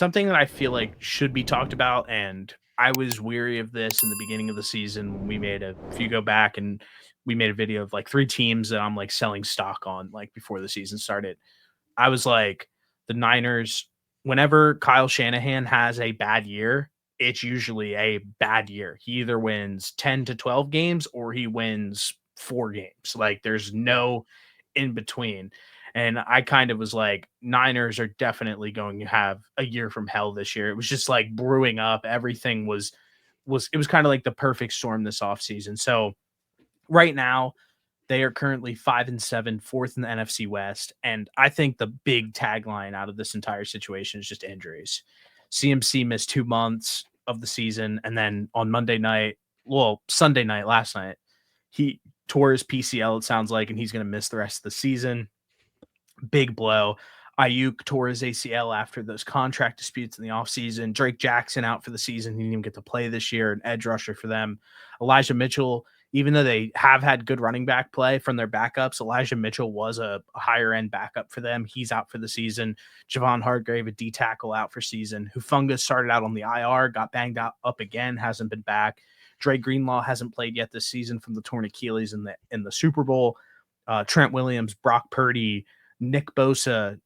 something that I feel like should be talked about, and I was weary of this in the beginning of the season when we made a if you go back and we made a video of like 3 teams that I'm like selling stock on like before the season started. I was like, the Niners, whenever Kyle Shanahan has a bad year, it's usually a bad year. He either wins 10 to 12 games or he wins 4 games. Like there's Yeah. no in between. And I kind of was like, Niners are definitely going to have a year from hell this year. It was just like brewing up. Everything was it was kind of like the perfect storm this offseason. So right now, they are currently 5-7, fourth in the NFC West. And I think the big tagline out of this entire situation is just injuries. CMC missed 2 months of the season. And then on Sunday night, last night, he tore his PCL, it sounds like, and he's going to miss the rest of the season. Big blow. Ayuk tore his ACL after those contract disputes in the offseason. Drake Jackson out for the season. He didn't even get to play this year, an edge rusher for them. Elijah Mitchell, even though they have had good running back play from their backups, Elijah Mitchell was a higher end backup for them. He's out for the season. Javon Hargrave, a D tackle, out for season. Hufunga started out on the IR, got banged up again, hasn't been back. Dre Greenlaw hasn't played yet this season from the torn Achilles in the Super Bowl. Trent Williams, Brock Purdy, Nick Bosa,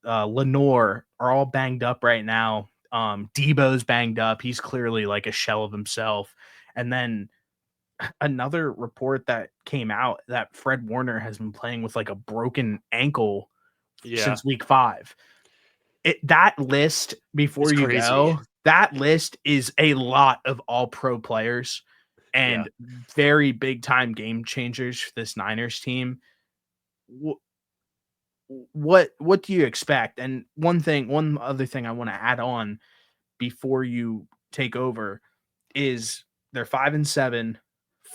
Lenore are all banged up right now. Debo's banged up. He's clearly like a shell of himself. And then another report that came out that Fred Warner has been playing with like a broken ankle Yeah. since week 5. That list, It's before you crazy. go, that list is a lot of all pro players Yeah. and very big time game changers for this Niners team. What do you expect? And one other thing I want to add on before you take over is they're 5-7.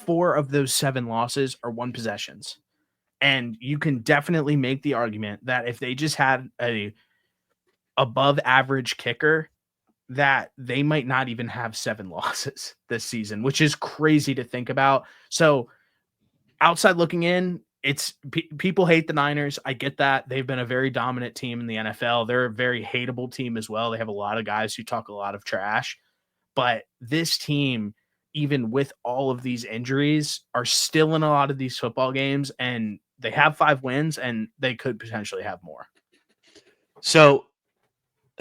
4 of those 7 losses are one possessions. And you can definitely make the argument that if they just had a above average kicker, that they might not even have 7 losses this season, which is crazy to think about. So outside looking in, it's people hate the Niners. I get that. They've been a very dominant team in the NFL. They're a very hateable team as well. They have a lot of guys who talk a lot of trash. But this team, even with all of these injuries, are still in a lot of these football games, and they have 5 wins, and they could potentially have more. So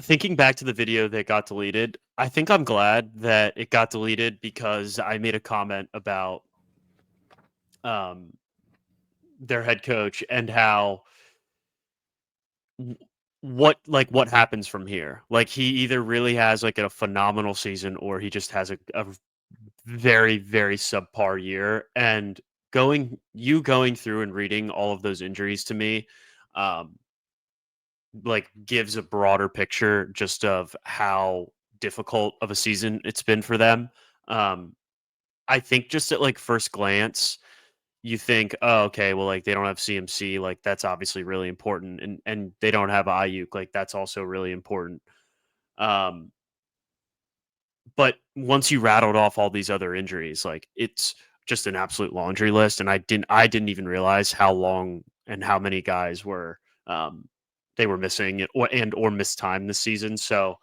thinking back to the video that got deleted, I think I'm glad that it got deleted because I made a comment about um, their head coach and how what happens from here. Like he either really has like a phenomenal season or he just has a very very subpar year. And going through and reading all of those injuries to me, um, like gives a broader picture just of how difficult of a season it's been for them. Um, I think just at like first glance, you think, oh, okay, well, like they don't have CMC, like that's obviously really important, and they don't have Ayuk, like that's also really important. Um, but once you rattled off all these other injuries, like it's just an absolute laundry list, and I didn't even realize how long and how many guys were they were missing or missed time this season. So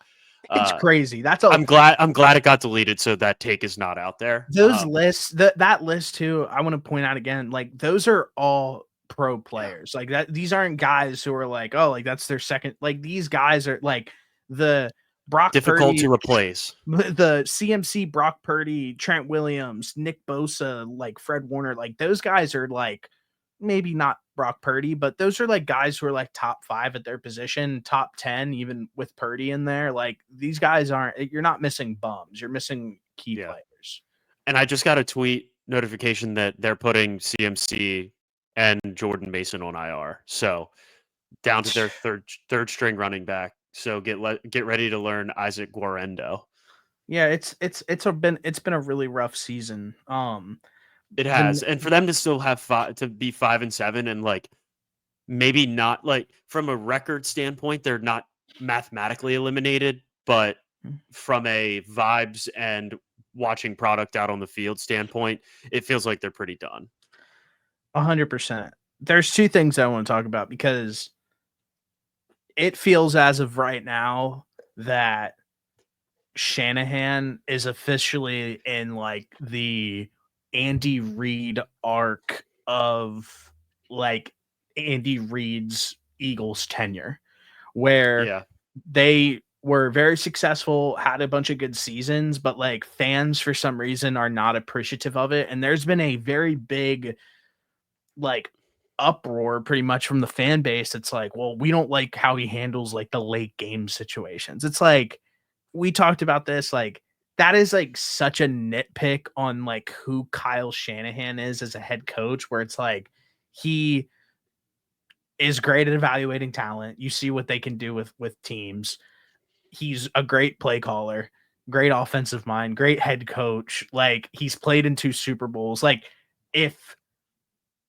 It's uh, crazy. I'm glad it got deleted, so that take is not out there. Those lists, that list too, I want to point out again, like those are all pro Yeah, players. Like that, these aren't guys who are like, oh, like that's their second. Like these guys are like the Brock difficult Purdy, to replace. the CMC, Brock Purdy, Trent Williams, Nick Bosa, like Fred Warner, like those guys are like maybe not Brock Purdy, but those are like guys who are like top 5 at their position, top 10, even with Purdy in there. Like these guys aren't, you're not missing bums, you're missing key Yeah. players. And I just got a tweet notification that they're putting CMC and Jordan Mason on IR. So down to their third string running back. So get ready to learn Isaac Guarendo. Yeah, it's been a really rough season. It The has. And for them to still have to be 5-7 and like maybe not like from a record standpoint, they're not mathematically eliminated, but from a vibes and watching product out on the field standpoint, it feels like they're pretty done. 100%. There's 2 things I want to talk about because it feels as of right now that Shanahan is officially in like the Andy Reid arc of like Andy Reid's Eagles tenure, where Yeah. they were very successful, had a bunch of good seasons, but like fans for some reason are not appreciative of it. And there's been a very big like uproar pretty much from the fan base. It's like, well, we don't like how he handles like the late game situations. It's like we talked about this, like that is like such a nitpick on like who Kyle Shanahan is as a head coach, where it's like he is great at evaluating talent. You see what they can do with teams. He's a great play caller, great offensive mind, great head coach. Like he's played in 2 Super Bowls. Like if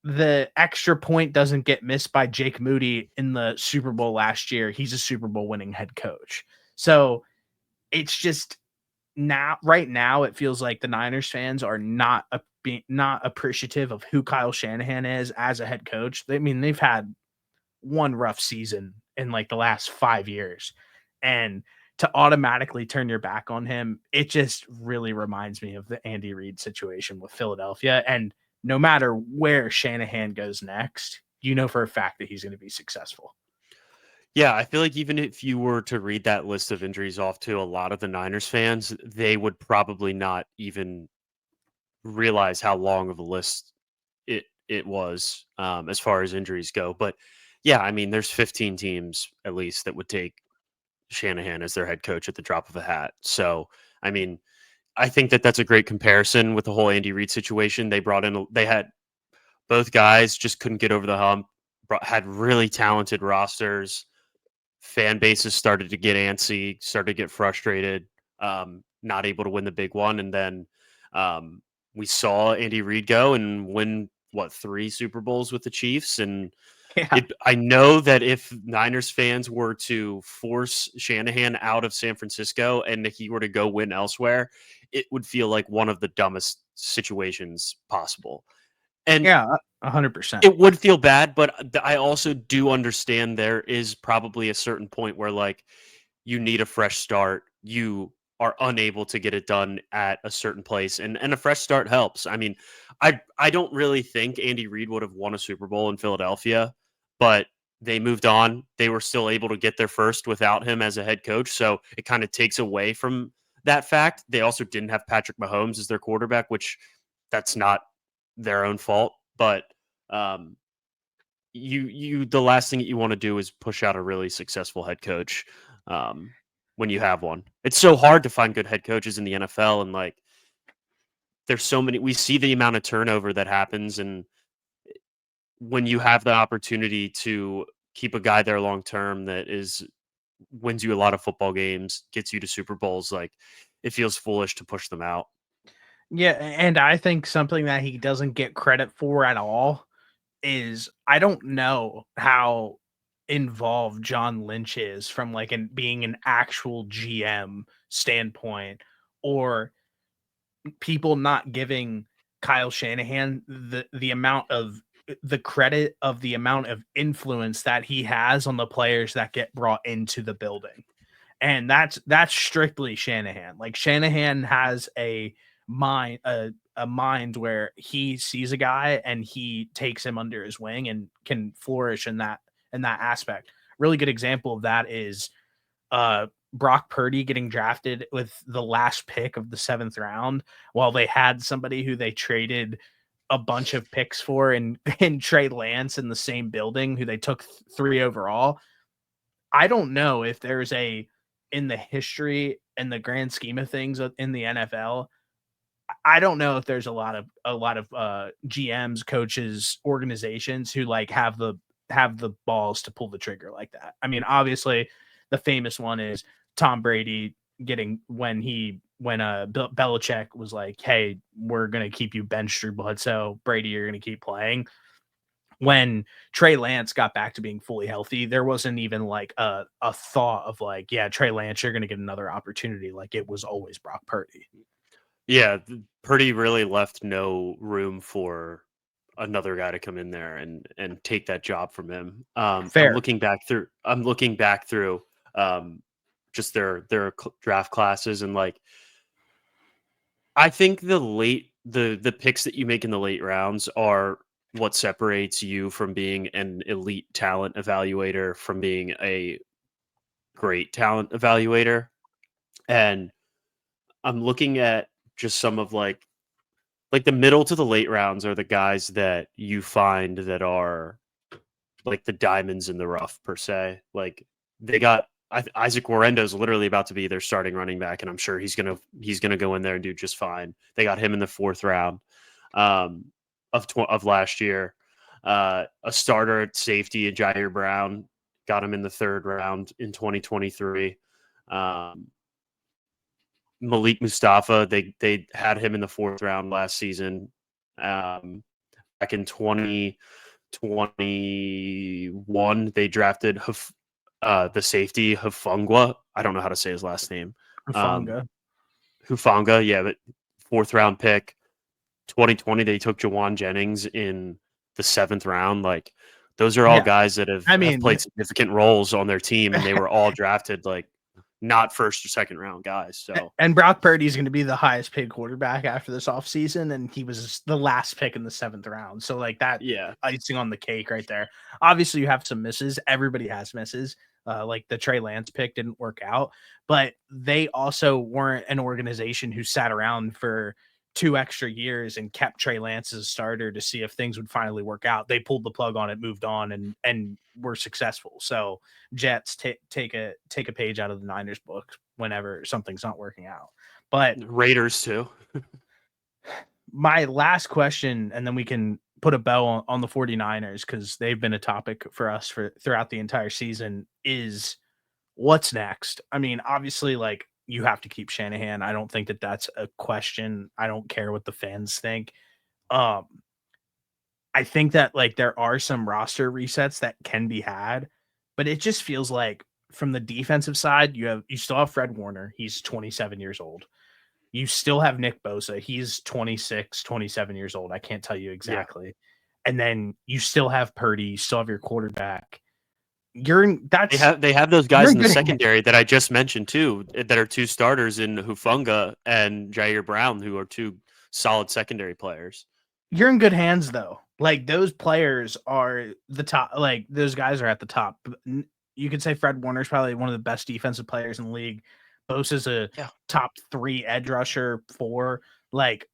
the extra point doesn't get missed by Jake Moody in the Super Bowl last year, he's a Super Bowl winning head coach. So it's just now, right now, it feels like the Niners fans are not appreciative of who Kyle Shanahan is as a head coach. I mean, they've had one rough season in like the last 5 years, and to automatically turn your back on him, it just really reminds me of the Andy Reid situation with Philadelphia. And no matter where Shanahan goes next, you know for a fact that he's going to be successful. Yeah, I feel like even if you were to read that list of injuries off to a lot of the Niners fans, they would probably not even realize how long of a list it was, as far as injuries go. But yeah, I mean, there's 15 teams at least that would take Shanahan as their head coach at the drop of a hat. So, I mean, I think that that's a great comparison with the whole Andy Reid situation. They had both guys just couldn't get over the hump, had really talented rosters. Fan bases started to get antsy, started to get frustrated, not able to win the big one. And then we saw Andy Reid go and win, what, 3 Super Bowls with the Chiefs. And Yeah. I know that if Niners fans were to force Shanahan out of San Francisco and he were to go win elsewhere, it would feel like one of the dumbest situations possible. And Yeah. 100%. it would feel bad, but I also do understand there is probably a certain point where, like, you need a fresh start. You are unable to get it done at a certain place, and a fresh start helps. I mean, I don't really think Andy Reid would have won a Super Bowl in Philadelphia, but they moved on. They were still able to get their first without him as a head coach, so it kind of takes away from that fact. They also didn't have Patrick Mahomes as their quarterback, which that's not their own fault, but um, the last thing that you want to do is push out a really successful head coach, um, when you have one. It's so hard to find good head coaches in the NFL, and like there's so many. We see the amount of turnover that happens, and when you have the opportunity to keep a guy there long term that is wins you a lot of football games, gets you to Super Bowls, like it feels foolish to push them out. Yeah. And I think something that he doesn't get credit for at all is I don't know how involved John Lynch is from like being an actual GM standpoint, or people not giving Kyle Shanahan the amount of the credit of the amount of influence that he has on the players that get brought into the building. And that's strictly Shanahan. Like Shanahan has a mind where he sees a guy and he takes him under his wing and can flourish in that aspect. Really good example of that is Brock Purdy getting drafted with the last pick of the 7th round, while they had somebody who they traded a bunch of picks for in Trey Lance in the same building, who they took 3 overall. I don't know if there's in the history and the grand scheme of things in the NFL, I don't know if there's a lot of GMs, coaches, organizations who like have the balls to pull the trigger like that. I mean, obviously, the famous one is Tom Brady getting when Belichick was like, "Hey, we're gonna keep you benched Drew Bledsoe, Brady, you're gonna keep playing." When Trey Lance got back to being fully healthy, there wasn't even like a thought of like, yeah, Trey Lance, you're gonna get another opportunity. Like it was always Brock Purdy. Yeah, Purdy really left no room for another guy to come in there and take that job from him. Fair. I'm looking back through just their draft classes. And like, I think the picks that you make in the late rounds are what separates you from being an elite talent evaluator from being a great talent evaluator. And I'm looking at just some of like the middle to the late rounds are the guys that you find that are like the diamonds in the rough per se. Like they got Isaac Warendo is literally about to be their starting running back, and I'm sure he's gonna go in there and do just fine. They got him in the 4th round um, of last year. A starter at safety, Jair Brown, got him in the 3rd round in 2023. Um, Malik Mustafa, they had him in the 4th round last season. Back in 2021, they drafted the safety Hufanga. I don't know how to say his last name. Um, Hufanga. Hufanga, yeah, but 4th round pick. 2020, they took Jawan Jennings in the 7th round. Like those are all Yeah. guys that I have mean, played significant roles on their team, and they were all drafted like not 1st or 2nd round guys. So and Brock Purdy is going to be the highest paid quarterback after this offseason, and he was the last pick in the 7th round. So, like, that yeah, icing on the cake right there. Obviously, you have some misses. Everybody has misses. Like the Trey Lance pick didn't work out, but they also weren't an organization who sat around for 2 extra years and kept Trey Lance as a starter to see if things would finally work out. They pulled the plug on it, moved on, and were successful. So Jets take a page out of the Niners book whenever something's not working out. But Raiders too. my last question, and then we can put a bow on the 49ers because they've been a topic for us for throughout the entire season, is what's next? I mean, obviously, like, you have to keep Shanahan. I don't think that that's a question. I don't care what the fans think. Um, I think that, like, there are some roster resets that can be had, but it just feels like from the defensive side, you still have Fred Warner. He's 27 years old. You still have Nick Bosa. He's 26, 27 years old. I can't tell you Yeah. exactly. And then you still have Purdy. You still have your quarterback. You're in that's They have those you're guys in in the good hands. secondary that I just mentioned too, that are 2 starters in Hufanga and Jair Brown, who are 2 solid secondary players. You're in good hands though. Like, those players are the top, like, those guys are at the top. You could say Fred Warner's probably one of the best defensive players in the league. Bosa's a Yeah. top 3 edge rusher, 4. Like,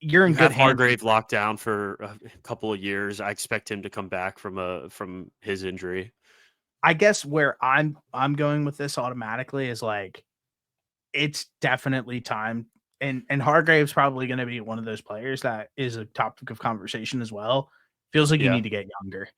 you're in You good have hands. Hargrave locked down for a couple of years. I expect him to come back from his injury. I guess where I'm going with this automatically is, like, it's definitely time. And Hargrave's probably going to be one of those players that is a topic of conversation as well. Feels like you Yeah, need to get younger.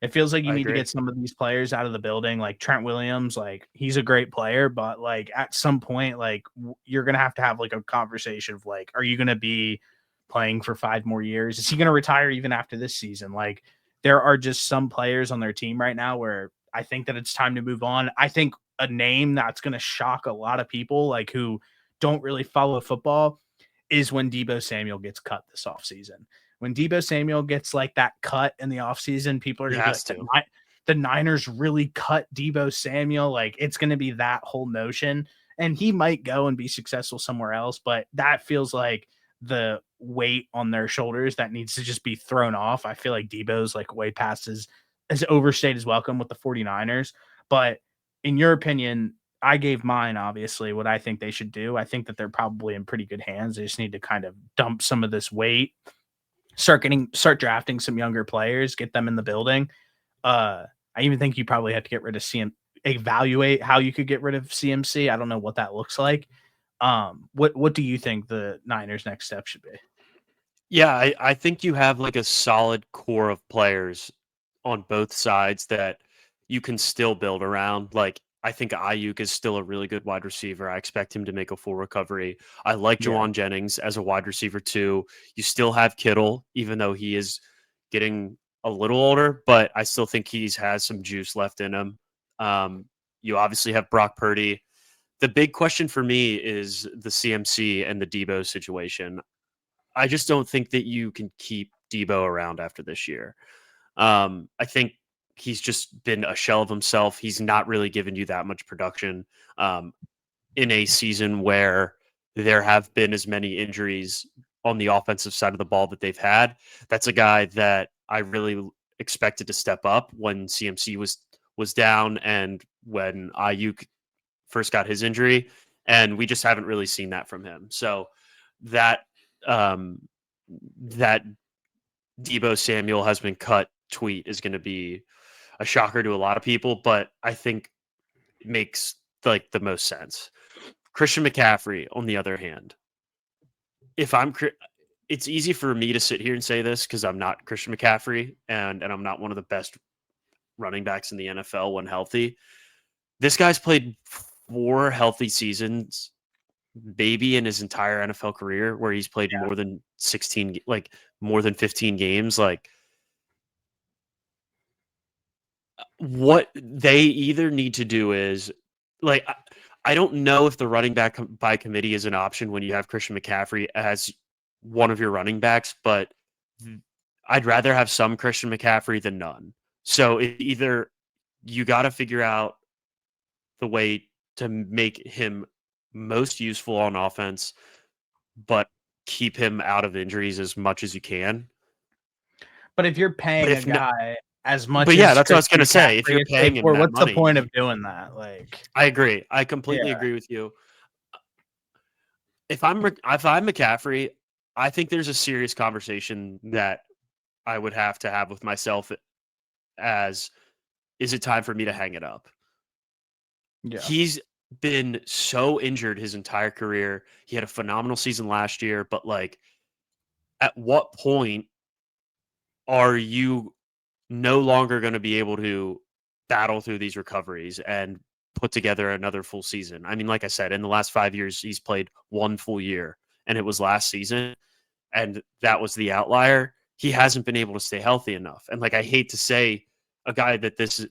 It feels like you I need to agree. get some of these players out of the building, like Trent Williams. Like, he's a great player, but, like, at some point, like, you're going to have like a conversation of, like, are you going to be playing for 5 more years? Is he going to retire even after this season? Like, there are just some players on their team right now where I think that it's time to move on. I think a name that's going to shock a lot of people, like, who don't really follow football, is when Deebo Samuel gets cut this offseason. When Deebo Samuel gets, like, that cut in the offseason, people are He going to be has like, to. the Niners really cut Deebo Samuel. Like, it's going to be that whole notion. And he might go and be successful somewhere else, but that feels like the weight on their shoulders that needs to just be thrown off. I feel like Deebo's, like, way past his overstayed his welcome with the 49ers. But in your opinion, I gave mine, obviously, what I think they should do. I think that they're probably in pretty good hands. They just need to kind of dump some of this weight, start drafting some younger players, get them in the building. I even think you probably have to get rid of evaluate how you could get rid of CMC. I don't know what that looks like. What do you think the Niners' next step should be? Yeah, I think you have like a solid core of players on both sides that you can still build around. Like I think Ayuk is still a really good wide receiver. I expect him to make a full recovery. I like Yeah. Jawan Jennings as a wide receiver too. You still have Kittle, even though he is getting a little older, but I still think he's has some juice left in him. Um, you obviously have Brock Purdy. The big question for me is the CMC and the Debo situation. I just don't think that you can keep Debo around after this year. I think he's just been a shell of himself. He's not really given you that much production in a season where there have been as many injuries on the offensive side of the ball that they've had. That's a guy that I really expected to step up when CMC was down and when Ayuk first got his injury, and we just haven't really seen that from him. So that that Debo Samuel has been cut tweet is going to be a shocker to a lot of people, but I think it makes like the most sense. Christian McCaffrey, on the other hand, if I'm, it's easy for me to sit here and say this because I'm not Christian McCaffrey and I'm not one of the best running backs in the NFL when healthy. This guy's played 4 healthy seasons, maybe in his entire NFL career, where he's played more than 16, like more than 15 games. Like, what they either need to do is like I don't know if the running back by committee is an option when you have Christian McCaffrey as one of your running backs, but I'd rather have some Christian McCaffrey than none. So either you got to figure out the way to make him most useful on offense, but keep him out of injuries as much as you can. But if you're But paying a if no, guy as much but yeah, as that's what I was Christian gonna say. If McCaffrey you're is paid paying him for, that what's the money, point of doing that? Like, I agree. I completely yeah. agree with you. If I'm McCaffrey, I think there's a serious conversation that I would have to have with myself as, is it time for me to hang it up? Yeah. He's been so injured his entire career. He had a phenomenal season last year, but like, at what point are you no longer going to be able to battle through these recoveries and put together another full season? I mean, like I said, in the last 5 years, he's played 1 full year, and it was last season, and that was the outlier. He hasn't been able to stay healthy enough. And like, I hate to say a guy that's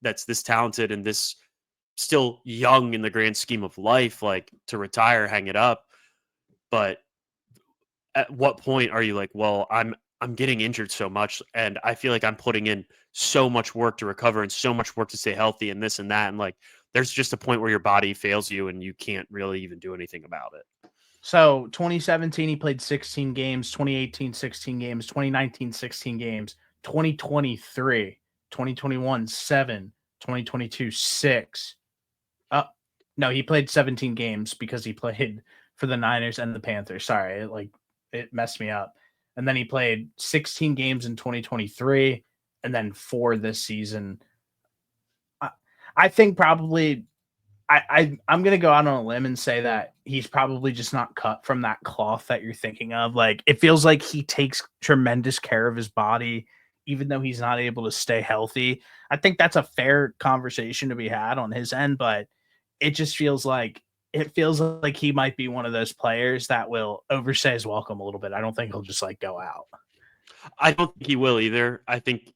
this talented and this still young in the grand scheme of life, like, to retire, hang it up. But at what point are you like, well, I'm getting injured so much and I feel like I'm putting in so much work to recover and so much work to stay healthy and this and that, and like, there's just a point where your body fails you and you can't really even do anything about it. So 2017, he played 16 games, 2018, 16 games, 2019, 16 games, 2023, 2021, 7, 2022, 6. No, he played 17 games because he played for the Niners and the Panthers. Sorry, it messed me up. And then he played 16 games in 2023 and then 4 this season. I think probably I'm gonna go out on a limb and say that he's probably just not cut from that cloth that you're thinking of. Like, it feels like he takes tremendous care of his body, even though he's not able to stay healthy. I think that's a fair conversation to be had on his end, but it feels like he might be one of those players that will overstay his welcome a little bit. I don't think he'll just like go out. I don't think he will either. I think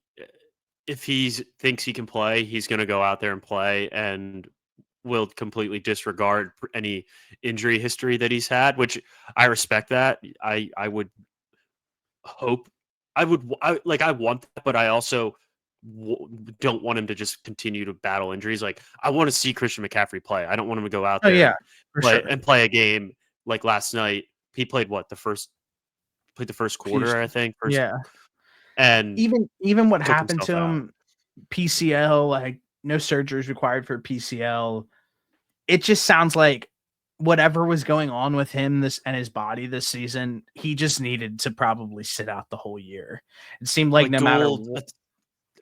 if he thinks he can play, he's going to go out there and play and will completely disregard any injury history that he's had, which I respect that. I would hope I want that, but I also don't want him to just continue to battle injuries. Like, I want to see Christian McCaffrey play. I don't want him to go out Oh there yeah, and for sure. play a game like last night. He played the first Few- quarter, I think, Yeah. and Even what took happened himself to out. him, PCL, like no surgeries required for PCL. It just sounds like whatever was going on with him this and his body this season, he just needed to probably sit out the whole year. It seemed like Like, no matter dual what,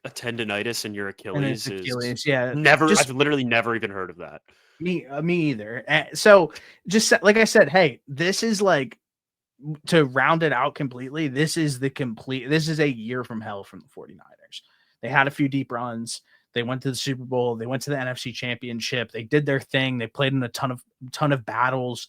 a tendonitis in your and his Achilles is Achilles, yeah, never. just I've literally never even heard of that. me either. So just like I said, hey, this is like to round it out completely. This is a year from hell from the 49ers. They had a few deep runs. They went to the Super Bowl. They went to the NFC Championship. They did their thing. They played in a ton of battles.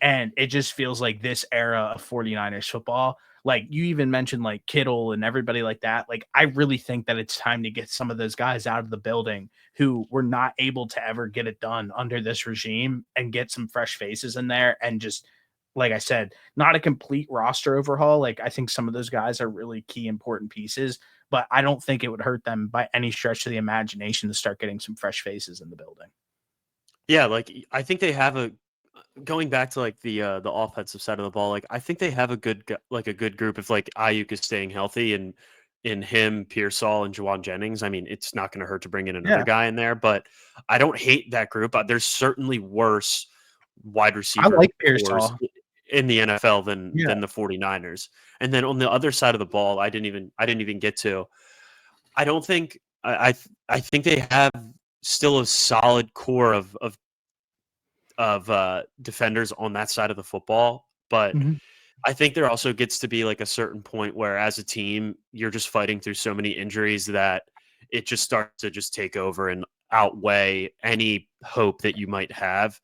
And it just feels like this era of 49ers football, like you even mentioned, like Kittle and everybody like that. Like, I really think that it's time to get some of those guys out of the building who were not able to ever get it done under this regime and get some fresh faces in there. And just, like I said, not a complete roster overhaul. Like, I think some of those guys are really key, important pieces, but I don't think it would hurt them by any stretch of the imagination to start getting some fresh faces in the building. Yeah, like I think they have a going back to like the offensive side of the ball. Like I think they have a good group if like Ayuk is staying healthy and in him, Pearsall, and Juwan Jennings. I mean, it's not going to hurt to bring in another Yeah, guy in there, but I don't hate that group. There's certainly worse wide I receiver like cores Pearsall. in the NFL Yeah. than the 49ers. And then on the other side of the ball, I didn't even get to. I don't think I think they have still a solid core of defenders on that side of the football, but Mhm. I think there also gets to be like a certain point where as a team, you're just fighting through so many injuries that it just starts to just take over and outweigh any hope that you might have.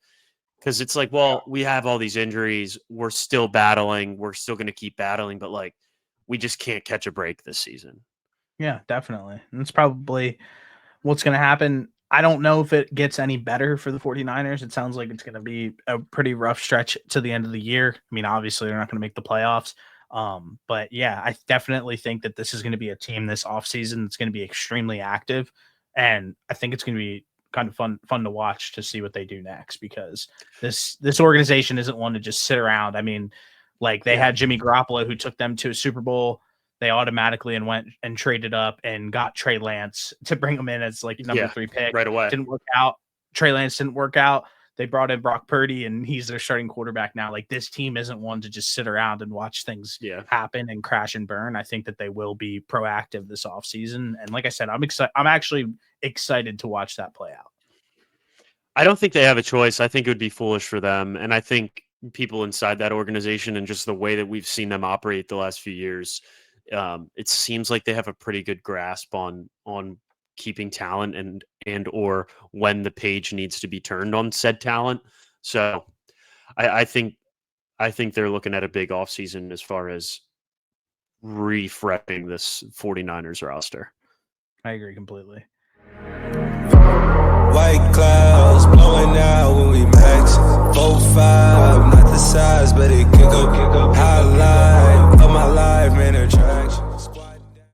Because it's like, well, we have all these injuries. We're still battling. We're still going to keep battling, but like, we just can't catch a break this season. Yeah, definitely. And it's probably what's going to happen. I don't know if it gets any better for the 49ers. It sounds like it's going to be a pretty rough stretch to the end of the year. I mean, obviously, they're not going to make the playoffs. But yeah, I definitely think that this is going to be a team this offseason that's going to be extremely active. And I think it's going to be kind of fun to watch to see what they do next because this organization isn't one to just sit around. I mean, like they Yeah. had Jimmy Garoppolo who took them to a Super Bowl. They automatically and went and traded up and got Trey Lance to bring him in as like number Yeah. 3 pick. Right away. Didn't work out. Trey Lance didn't work out. They brought in Brock Purdy and he's their starting quarterback now. Like this team isn't one to just sit around and watch things Yeah. happen and crash and burn. I think that they will be proactive this offseason. And like I said, I'm excited. I'm actually excited to watch that play out. I don't think they have a choice. I think it would be foolish for them. And I think people inside that organization and just the way that we've seen them operate the last few years, it seems like they have a pretty good grasp on keeping talent and or when the page needs to be turned on said talent. So I think they're looking at a big offseason as far as refreshing this 49ers roster. I agree completely. White clouds blowing out when we max